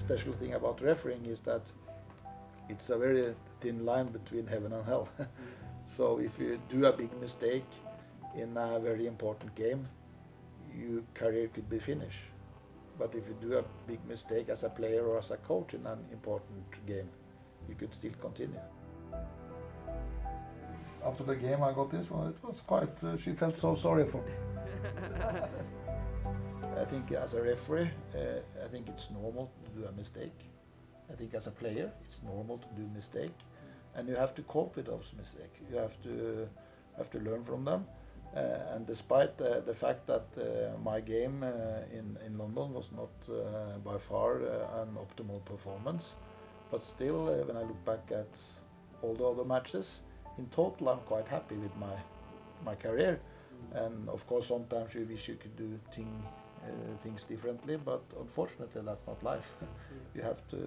special thing about refereeing is that it's a very thin line between heaven and hell. So if you do a big mistake in a very important game, your career could be finished. But if you do a big mistake as a player or as a coach in an important game, you could still continue. After the game I got this one, it was quite, she felt so sorry for me. I think as a referee, I think it's normal to do a mistake. I think as a player, it's normal to do a mistake. And you have to cope with those mistakes. You have to learn from them. And despite the fact that my game in London was not by far an optimal performance, but still when I look back at all the other matches, in total I'm quite happy with my career. And of course sometimes you wish you could do things differently, but unfortunately that's not life. You have to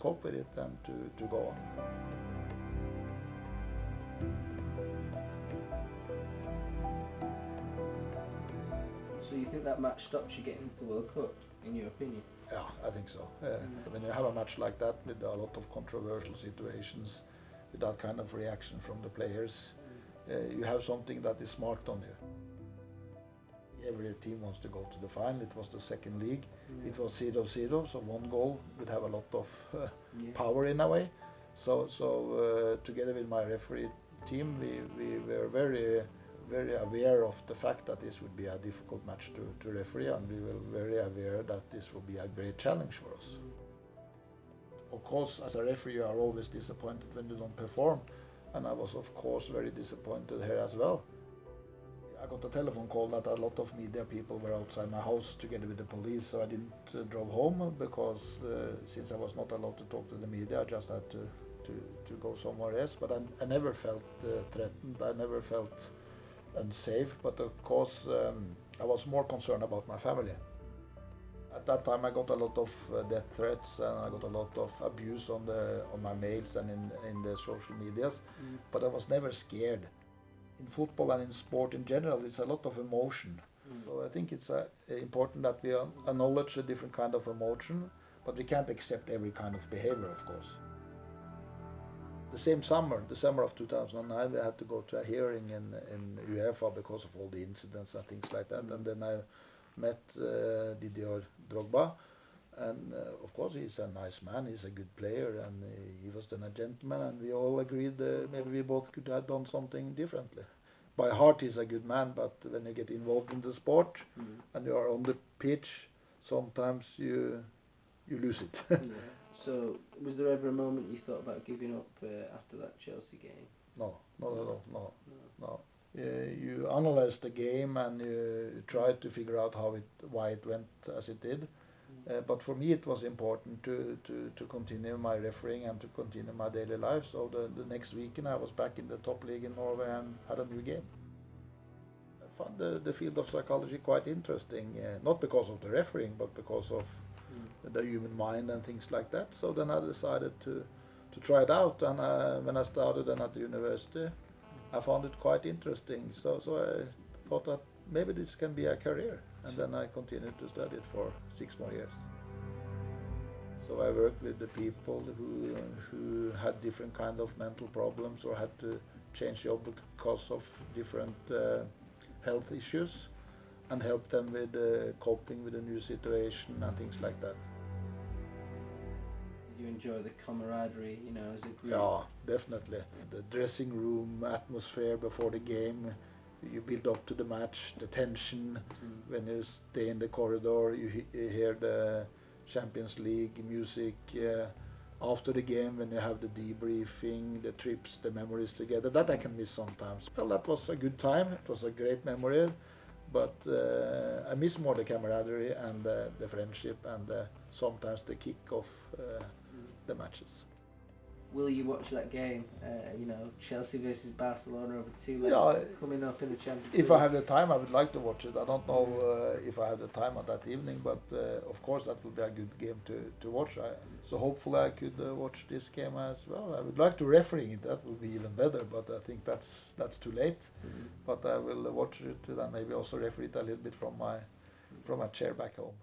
cope with it and to go on. So you think that match stops you getting into the World Cup, in your opinion? Yeah, I think so. When you have a match like that with a lot of controversial situations, with that kind of reaction from the players, you have something that is marked on you. Every team wants to go to the final. It was the second league. It was 0-0, so one goal would have a lot of power in a way. So together with my referee team, we were very aware of the fact that this would be a difficult match to referee, and we were very aware that this would be a great challenge for us. Of course, as a referee, you are always disappointed when you don't perform, and I was of course very disappointed here as well. I got a telephone call that a lot of media people were outside my house together with the police, so I didn't drive home because since I was not allowed to talk to the media, I just had to go somewhere else. But I never felt threatened, I never felt unsafe, but of course I was more concerned about my family. At that time I got a lot of death threats and I got a lot of abuse on my mails and in the social medias, but I was never scared. In football and in sport in general, it's a lot of emotion. So I think it's important that we acknowledge a different kind of emotion, but we can't accept every kind of behavior, of course. The same summer, the summer of 2009, we had to go to a hearing in UEFA because of all the incidents and things like that. And then I met Didier Drogba, and of course he's a nice man, he's a good player, and he was then a gentleman, and we all agreed maybe we both could have done something differently. By heart he's a good man, but when you get involved in the sport and you are on the pitch, sometimes you lose it. So, was there ever a moment you thought about giving up after that Chelsea game? No, not at all, no. You analyze the game and you try to figure out why it went as it did. But for me it was important to continue my refereeing and to continue my daily life. So the next weekend I was back in the top league in Norway and had a new game. I found the field of psychology quite interesting, not because of the refereeing, but because of the human mind and things like that. So then I decided to try it out, and when I started then at the university, I found it quite interesting. So I thought that maybe this can be a career, and then I continued to study it for 6 more years. So I worked with the people who had different kind of mental problems or had to change job because of different health issues, and help them with coping with a new situation and things like that. Did you enjoy the camaraderie, as a group? Yeah, definitely. The dressing room atmosphere before the game, you build up to the match, the tension. When you stay in the corridor, you hear the Champions League music. After the game, when you have the debriefing, the trips, the memories together, that I can miss sometimes. Well, that was a good time, it was a great memory, but I miss more the camaraderie and the friendship and sometimes the kick of the matches. Will you watch that game, Chelsea versus Barcelona over 2 legs coming up in the Champions League? If I have the time, I would like to watch it. I don't know if I have the time on that evening, but of course that would be a good game to watch. So hopefully I could watch this game as well. I would like to referee it, that would be even better, but I think that's too late. But I will watch it and maybe also referee it a little bit from my chair back home.